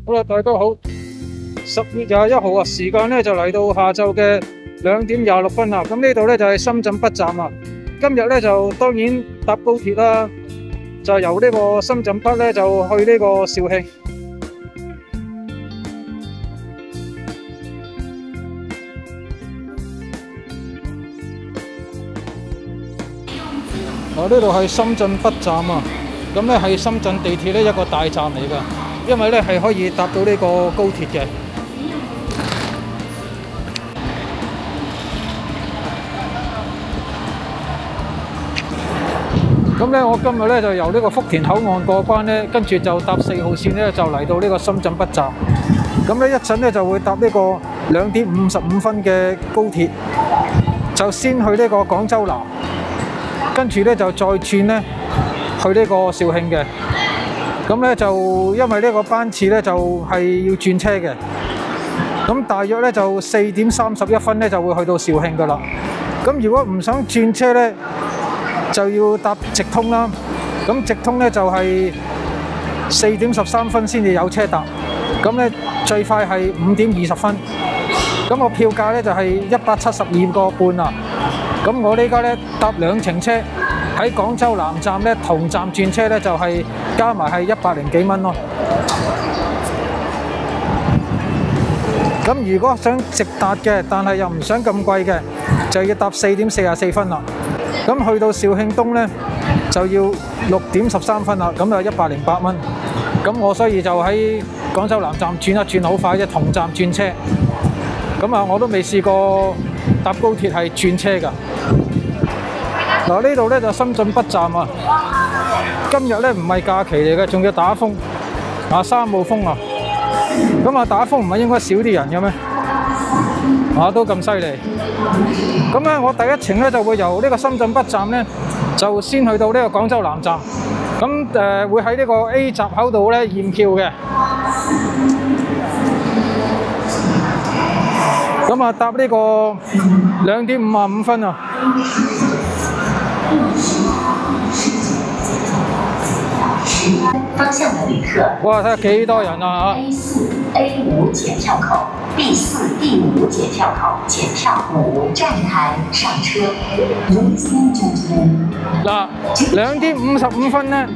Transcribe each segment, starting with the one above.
好啦，大家好，10月21號啊，時間咧就嚟到下晝嘅2點26分啦。咁呢度咧就係深圳北站啊。今日咧就當然搭高鐵啦，就由呢個深圳北咧就去呢個肇慶。呢度係深圳北站啊，咁咧係深圳地鐵咧一個大站嚟㗎，因為咧係可以搭到呢個高鐵嘅。咁咧我今日咧就由呢個福田口岸過關咧，跟住就搭4號線咧就嚟到呢個深圳北站。咁咧一陣咧就會搭呢個2點55分嘅高鐵，就先去呢個廣州南。跟住咧就再轉咧去呢個肇慶嘅，咁咧就因為呢個班次咧就係要轉車嘅，咁大約咧就4點31分咧就會去到肇慶噶啦。咁如果唔想轉車咧，就要搭直通啦。咁直通咧就係4點13分先至有車搭，咁咧最快係5點20分。咁個票價咧就係172個半啊。咁我呢家咧搭2程車喺廣州南站咧同站轉車咧就係加埋係100幾蚊咯。咁如果想直達嘅，但係又唔想咁貴嘅，就要搭4點44分啦。咁去到肇慶東咧就要6點13分啦，咁就108蚊。咁我所以就喺廣州南站轉一轉好快啫，同站轉車。咁啊，我都未試過搭高鐵係轉車㗎。嗱，呢度咧就深圳北站啊。今日咧唔係假期嚟嘅，仲要打風啊，3號風啊。咁啊，打風唔係應該少啲人嘅咩？啊，都咁犀利。咁咧，我第一程咧就會由呢個深圳北站咧，就先去到呢個廣州南站。咁會喺呢個 A 閘口度咧驗票嘅。咁啊，搭呢個2點55分啊！方向的旅客，哇，睇下幾多人啊！A4、A5檢票口，B4、D5檢票口檢票5站台上車。嗱，2點55分咧，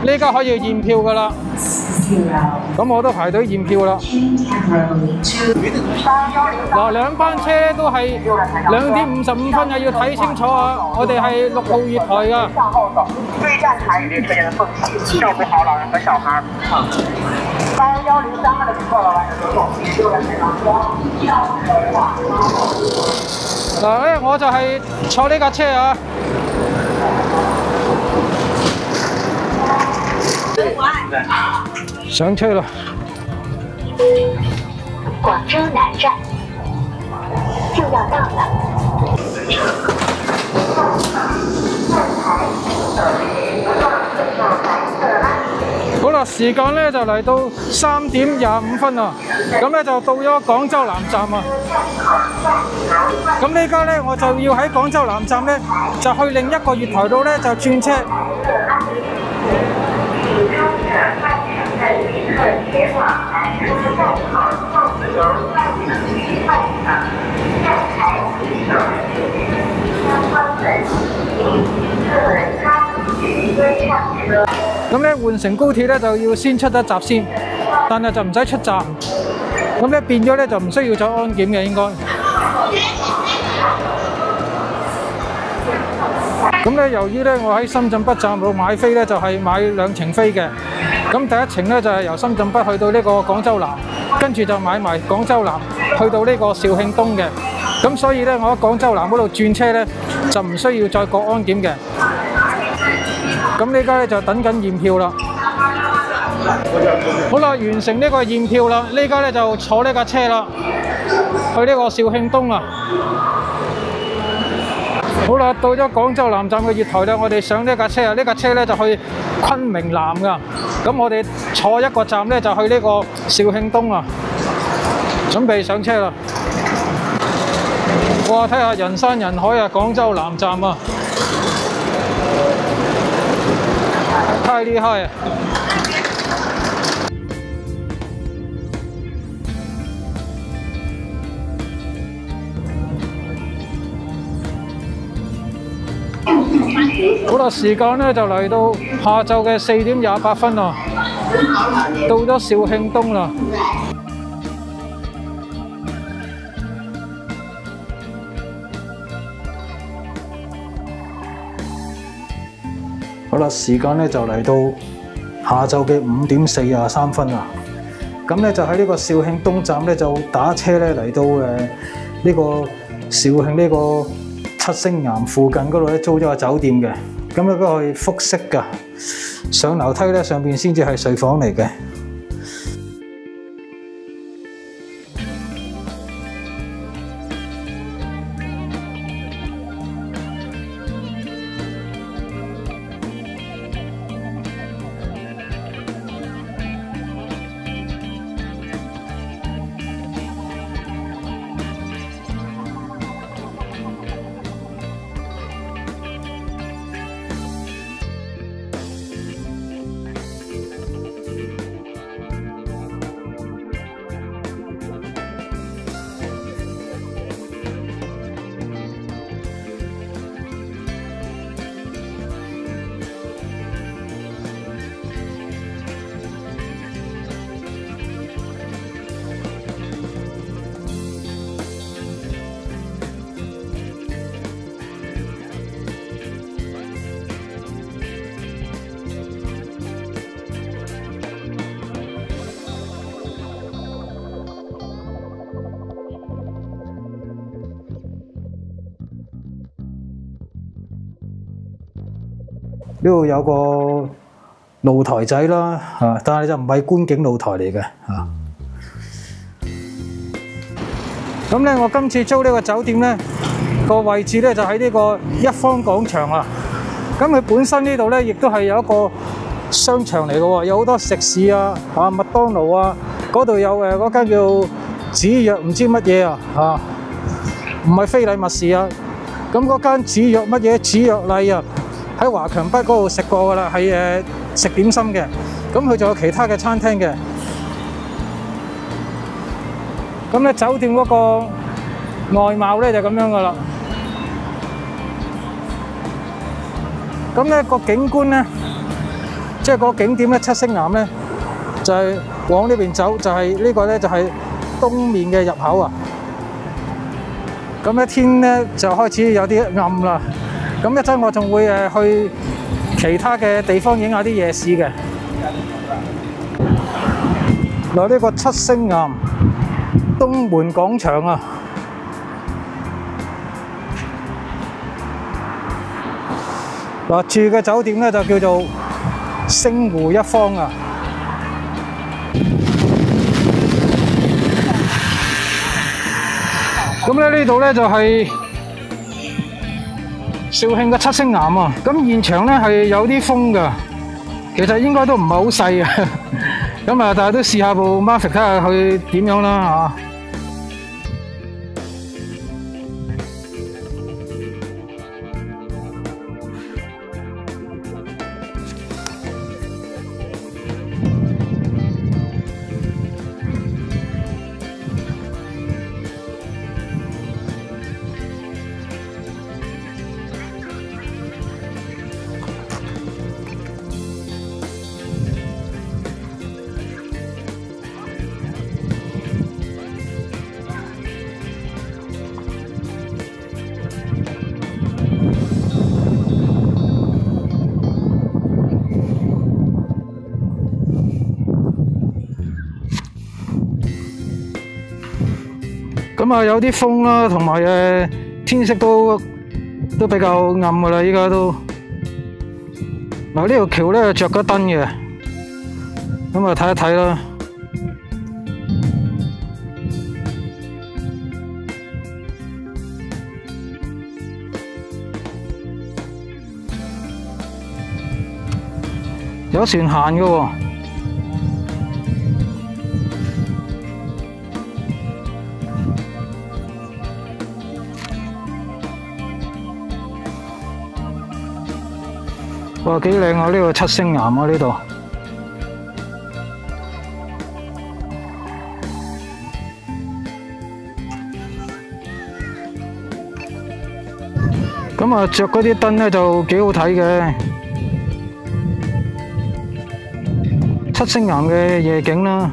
呢家可以驗票噶啦。咁我都排隊驗票啦。嗱，兩班車都係2點55分啊，要睇清楚啊！我哋係6號月台㗎。对站台列车间的缝隙，照顾好老人和小孩。8103号的旅客老板合作，6人台上车。嗱咧，我就係坐呢架車啊。上車啦！廣州南站就要到了。好啦，時間咧就嚟到3點25分啦，咁咧就到咗廣州南站啊。咁呢家咧我就要喺廣州南站咧就去另一個月台度咧就轉車。咁咧換乘高鐵咧就要先出一閘先，但係就唔使出站。咁咧變咗咧就唔需要再安檢嘅應該。咁咧由於咧我喺深圳北站度買飛咧就係買2程飛嘅。咁第一程咧就係由深圳北去到呢個廣州南，跟住就買埋廣州南去到呢個肇慶東嘅。咁所以咧我喺廣州南嗰度轉車咧就唔需要再過安檢嘅。咁呢家咧就等緊驗票啦。好啦，完成呢個驗票啦，呢家咧就坐呢架車啦，去呢個肇慶東啦。好啦，到咗廣州南站嘅月台啦，我哋上呢架車啊，呢架車咧就去昆明南噶。咁我哋坐一個站咧就去呢個肇慶東啦。準備上車啦！哇，睇下人山人海啊！廣州南站啊！太厲害啊！好啦，時間咧就嚟到下晝嘅4點28分啦，到咗肇慶東啦。好啦，時間咧就嚟到下晝嘅5點43分啦。咁咧就喺呢個肇慶東站咧就打車咧嚟到呢個肇慶呢個七星岩附近嗰度咧租咗個酒店嘅。咁咧嗰個係複式㗎，上樓梯咧上邊先至係睡房嚟嘅。呢度有個露台仔啦，但係就唔係觀景露台嚟嘅嚇。咁咧，我今次租呢個酒店咧個位置咧就喺呢個一方廣場啊。咁佢本身呢度咧亦都係有一個商場嚟嘅喎，有好多食肆啊，麥當勞啊，嗰度有嗰間叫紫藥唔知乜嘢啊，唔係非禮勿視啊。咁嗰間紫藥乜嘢紫藥麗啊？喺華強北嗰度食過㗎啦，係食點心嘅。咁佢仲有其他嘅餐廳嘅。咁咧酒店嗰個外貌咧就咁樣㗎啦。咁咧個景觀咧，即係個景點咧七星岩咧，就係往呢邊走，就係呢個咧就係東面嘅入口啊。咁咧天咧就開始有啲暗啦。咁一陣我仲會去其他嘅地方影下啲夜市嘅。嗱，呢個七星岩東門廣場啊，嗱住嘅酒店咧就叫做星湖一方啊。咁咧呢度咧就係肇慶嘅七星岩啊，咁現場咧係有啲風㗎，其實應該都唔係好細嘅，咁啊，但係都試下部 Mavic 睇下佢點樣啦嚇。咁啊有啲風啦，同埋天色都比較暗㗎啦，依家都。嗱呢條橋咧着咗燈嘅，咁啊睇一睇啦。有船行嘅喎。哇，幾靚啊！呢個七星岩啊，呢度。咁咁啊，着嗰啲燈咧就幾好睇嘅，七星岩嘅夜景啦。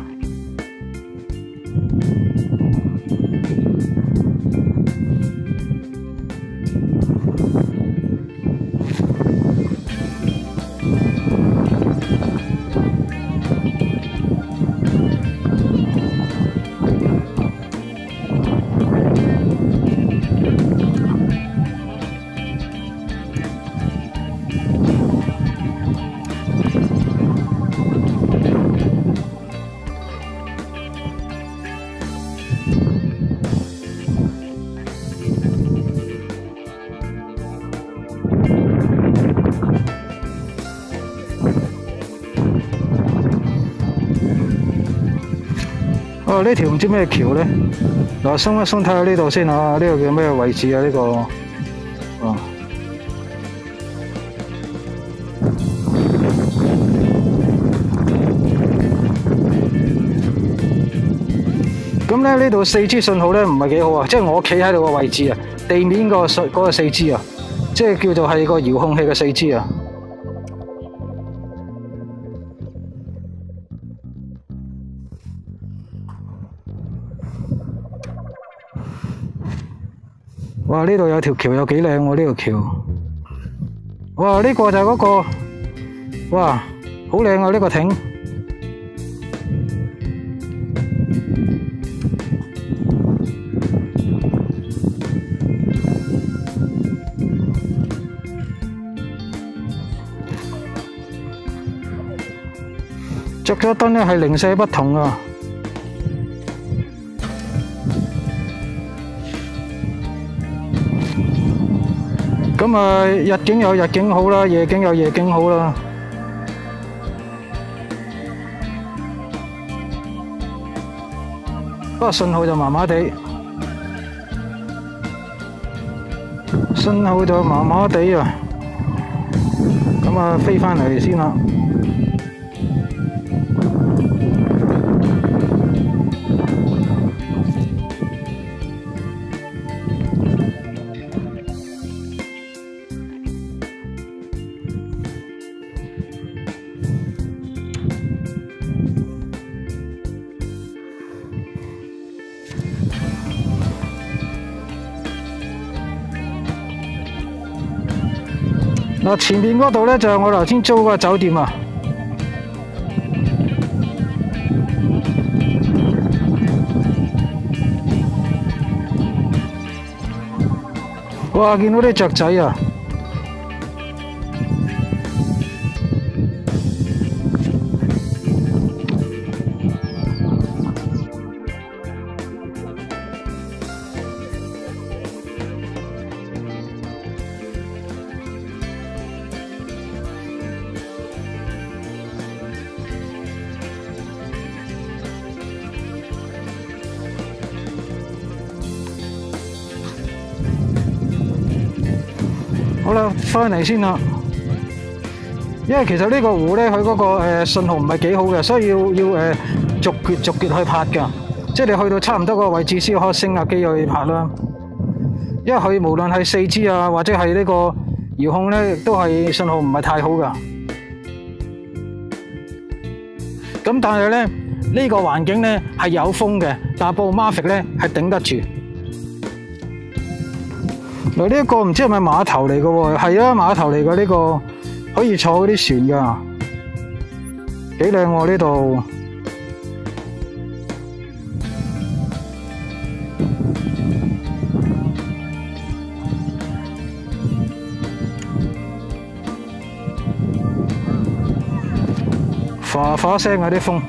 哦，呢條唔知咩橋咧？嗱，鬆一鬆睇下呢度先啊！呢個叫咩位置啊？呢個哦。咁咧呢度4G 信號咧唔係幾好啊！即係我企喺度個位置啊，地面個嗰個4G 啊，即係叫做係個遙控器嘅4G啊。哇！呢度有條橋又幾靚喎，呢條橋。哇！呢個就係嗰個，哇，好靚啊！呢個艇。着咗燈咧係零舍不同啊！咁啊，日景有日景好啦，夜景有夜景好啦。不過信號就麻麻地，信號就麻麻地啊！咁啊，飛返嚟先啦。嗱，前面嗰度咧就係我頭先租嗰個酒店啊。哇！見到啲雀仔啊！好啦，翻嚟先啦。因為其實呢個湖咧，佢嗰個信號唔係幾好嘅，所以要逐橛去拍㗎。即係你去到差唔多個位置先可以升下機去拍啦。因為佢無論係4G 啊，或者係呢個遙控咧，都係信號唔係太好㗎。咁但係咧，呢個環境咧係有風嘅，但係部 Mavic 咧係頂得住。嗱，呢一個唔知係咪碼頭嚟嘅喎？係啊，碼頭嚟嘅呢個，可以坐嗰啲船㗎，幾靚喎呢度。嘩嘩聲啊啲風。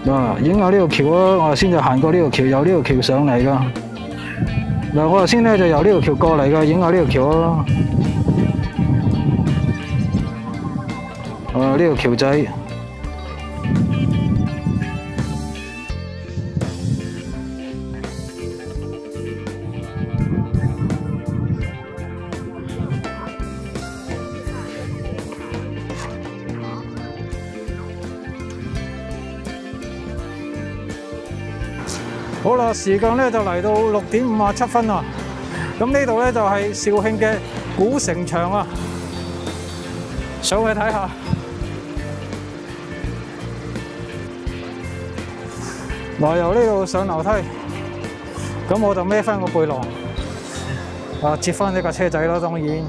嗱，影下呢條橋啊！我頭先就行過呢條橋，由呢條橋上嚟噶。嗱，我頭先咧就由呢條橋過嚟噶，影下呢條橋啊！呢條橋仔。好啦，時間咧就嚟到6:57啦。咁呢度咧就係肇慶嘅古城牆啊，上去睇下。嗱，由呢度上樓梯，咁我就孭翻個背囊，接翻呢架車仔啦，當然。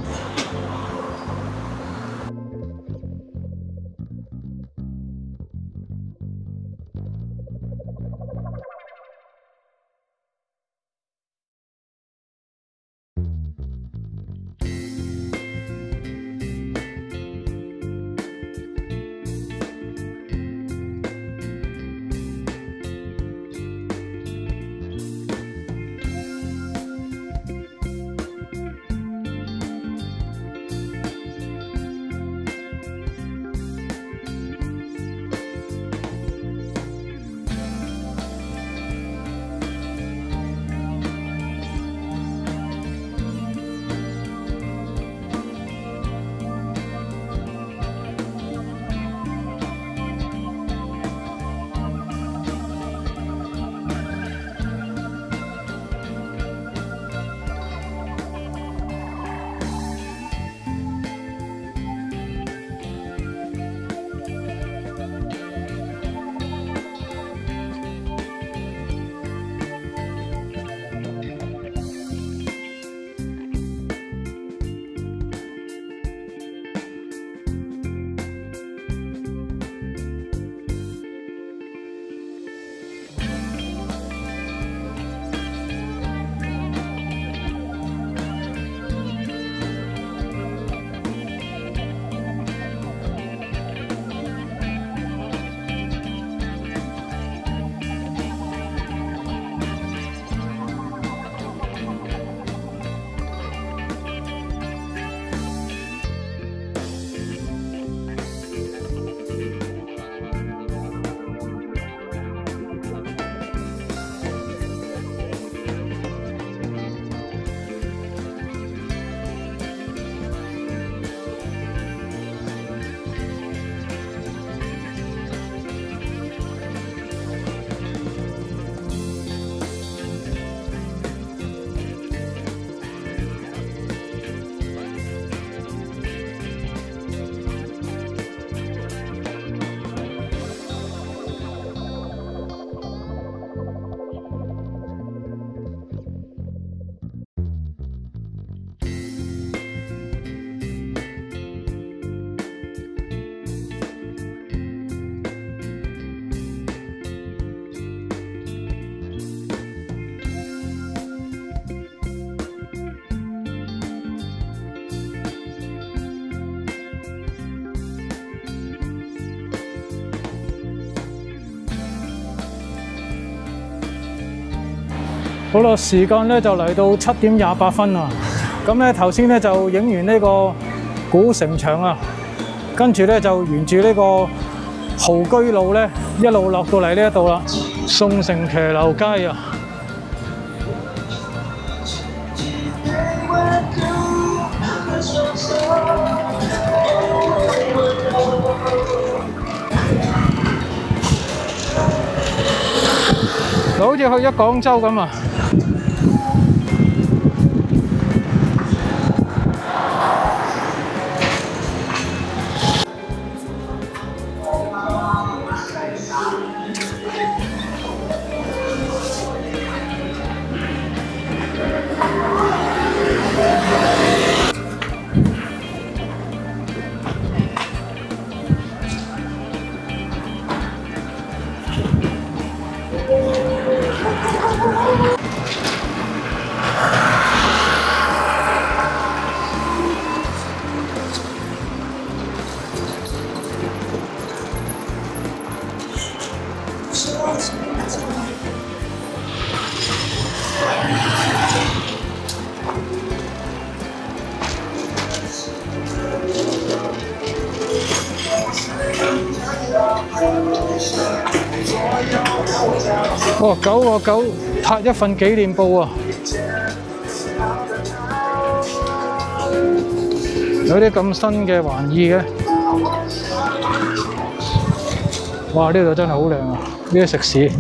好啦，時間咧就嚟到7:28啦。咁咧頭先咧就影完呢個古城牆啊，跟住咧就沿住呢個豪居路咧一路落到嚟呢一度啦，宋城騎樓街啊。好似去咗廣州咁啊！哦，9.9拍一份紀念報啊！有啲咁新嘅玩意嘅，哇！呢度真係好靚啊！呢啲食肆。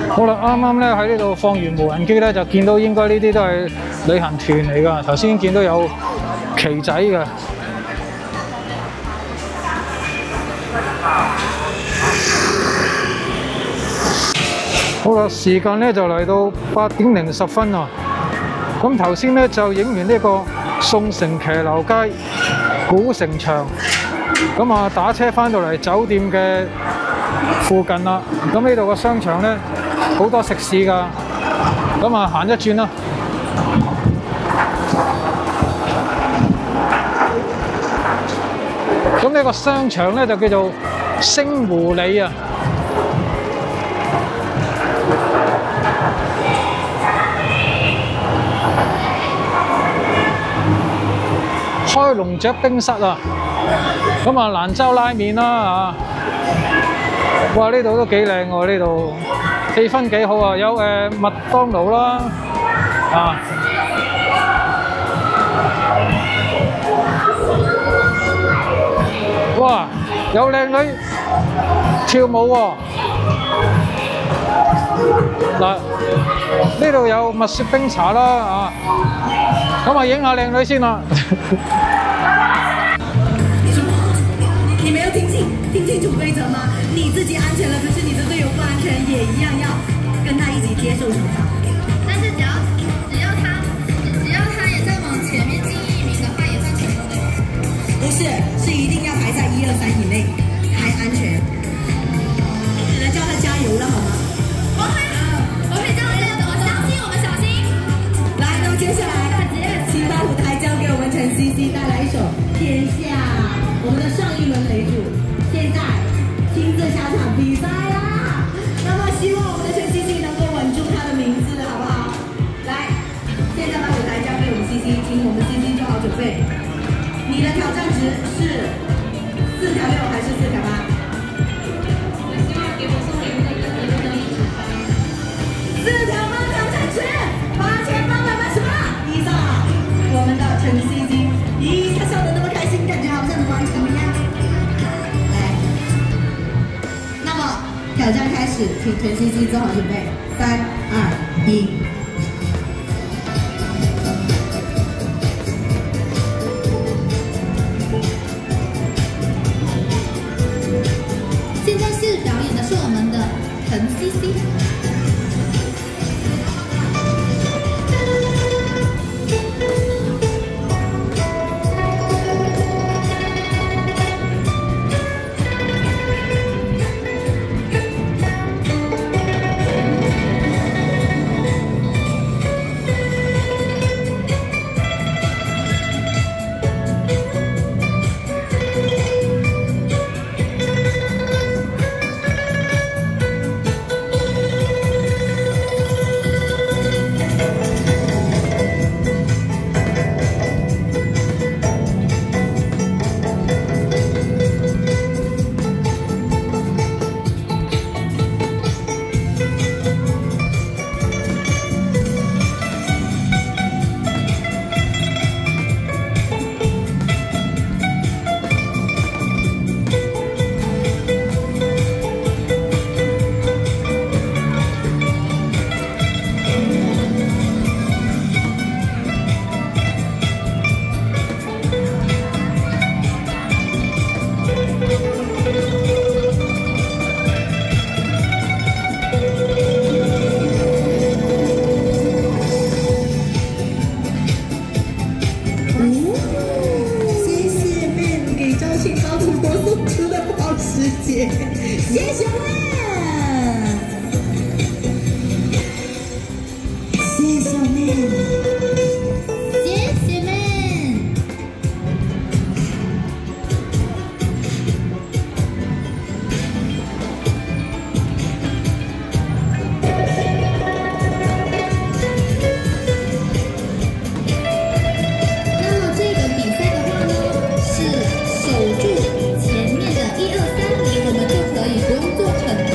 好啦，啱啱咧喺呢度放完無人機咧，就見到應該呢啲都係旅行團嚟㗎。頭先見到有旗仔㗎。好啦，時間咧就嚟到8:10啊。咁頭先咧就影完呢個宋城騎樓街、古城牆，咁啊打車翻到嚟酒店嘅附近啦。咁呢度個商場咧好多食肆㗎，咁啊行一轉啦。咁呢個商場咧就叫做星湖里啊。開龍雀冰室啊，咁啊蘭州拉麵啦嚇，哇呢度都幾靚喎，呢度氣氛幾好啊，有麥當勞啦啊，哇有靚女跳舞喎，嗱呢度有蜜雪冰茶啦啊，咁啊影下靚女先啦。你没有听清楚规则吗？你自己安全了，可是你的队友不安全，也一样要跟他一起接受惩罚。但是只要他也在往前面进1名的话，也算成功的。不是，是一定要排在1、2、3以内，才安全。只能叫他加油了，好吗？我可以叫他加油的，我相信我们小新。来，那么接下来，请把舞台交给我们陈茜茜，带来一首《天下》。我们的上一轮擂主现在亲自下场比赛啦！那么希望我们的陈茜茜能够稳住她的名字，好不好？来，现在把舞台交给我们茜茜，请我们茜茜做好准备。你的挑战值是4条6还是4条8？我希望给我送礼物的人能够一起4条8挑战值8888，依照我们的陈茜茜，咦，她笑得那么开心，感觉好像能完成一样。来，那么挑战开始，请陈茜茜做好准备，3、2、1。现在是表演的是我们的陈茜茜。谢小妹，谢谢们。那么这个比赛的话呢，是守住前面的1、2、3名，我们就可以不用做惩罚。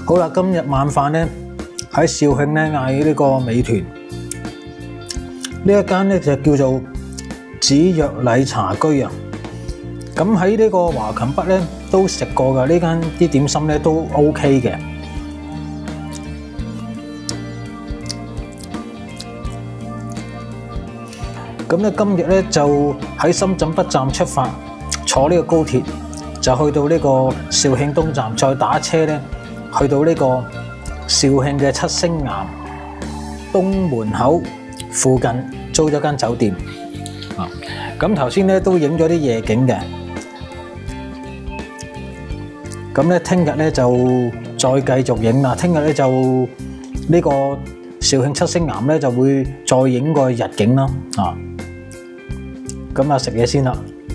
好啦，今日晚飯咧喺肇慶咧嗌呢個美團，呢一間咧就叫做紫若禮茶居啊。咁喺呢個華強北咧都食過㗎，呢間啲點心咧都 OK 嘅。咁咧今日咧就喺深圳北站出發，坐呢個高鐵就去到呢個肇慶東站，再打車咧去到呢個肇慶嘅七星岩東門口附近租咗間酒店。咁頭先咧都影咗啲夜景嘅。咁咧聽日咧就再繼續影啦。聽日咧就呢個肇慶七星岩咧就會再影個日景啦。咁啊食嘢先啦。